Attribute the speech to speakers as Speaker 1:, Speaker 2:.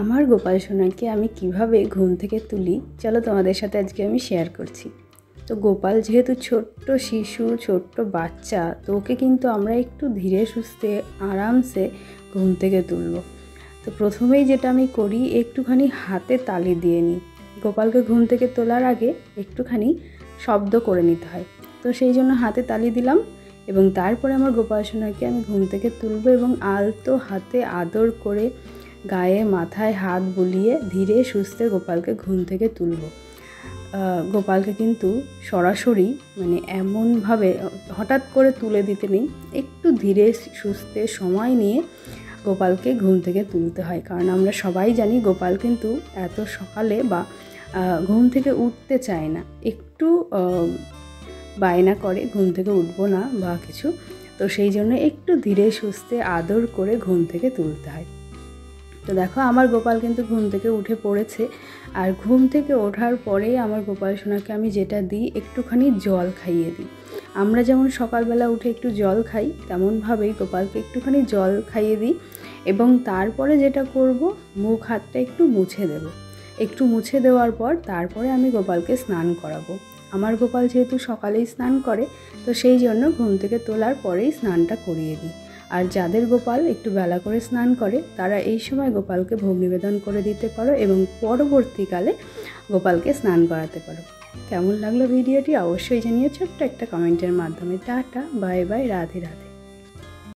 Speaker 1: আমার গোপাল সোনাকে আমি কিভাবে ঘুম থেকে তুলি চলো তোমাদের সাথে আজকে আমি শেয়ার করছি। তো গোপাল যেহেতু ছোট্ট শিশু, ছোট্ট বাচ্চা, তো ওকে কিন্তু আমরা একটু ধীরে সুস্থে আরামসে ঘুম থেকে তুলব। তো প্রথমেই যেটা আমি করি, একটুখানি হাতে তালি দিয়ে নিই। গোপালকে ঘুম থেকে তোলার আগে একটুখানি শব্দ করে নিতে হয়, তো সেই জন্য হাতে তালি দিলাম এবং তারপরে আমার গোপাল সোনাকে আমি ঘুম থেকে তুলব এবং আলতো হাতে আদর করে গায়ে মাথায় হাত বুলিয়ে ধীরে সুস্থে গোপালকে ঘুম থেকে তুলব। গোপালকে কিন্তু সরাসরি এমনভাবে হঠাৎ করে তুলে দিতে নেই, একটু ধীরে সুস্থে সময় নিয়ে গোপালকে ঘুম থেকে তুলতে হয়। কারণ আমরা সবাই জানি গোপাল কিন্তু এত সকালে বা ঘুম থেকে উঠতে চায় না, একটু বায়না করে ঘুম থেকে উঠবো না বা কিছু, তো সেই জন্য একটু ধীরে সুস্থে আদর করে ঘুম থেকে তুলতে হয়। তো দেখো আমার গোপাল কিন্তু ঘুম থেকে উঠে পড়েছে। আর ঘুম থেকে ওঠার পরে আমার গোপাল সোনাকে আমি যেটা দিই, একটুখানি জল খাইয়ে দিই। আমরা যেমন সকালবেলা উঠে একটু জল খাই, তেমনভাবেই গোপালকে একটুখানি জল খাইয়ে দিই এবং তারপরে যেটা করব, মুখ হাতটা একটু মুছে দেব। একটু মুছে দেওয়ার পর তারপরে আমি গোপালকে স্নান করাবো। আমার গোপাল যেহেতু সকালেই স্নান করে, তো সেই জন্য ঘুম থেকে তোলার পরেই স্নানটা করিয়ে দিই। আর যাদের গোপাল একটু বেলা করে স্নান করে, তারা এই সময় গোপালকে ভোগ নিবেদন করে দিতে পারো এবং পরবর্তীকালে গোপালকে স্নান করাতে পারো। কেমন লাগলো ভিডিওটি অবশ্যই জানিয়ে ছোট্ট একটা কমেন্টের মাধ্যমে। Tata, bye bye, Radhe Radhe.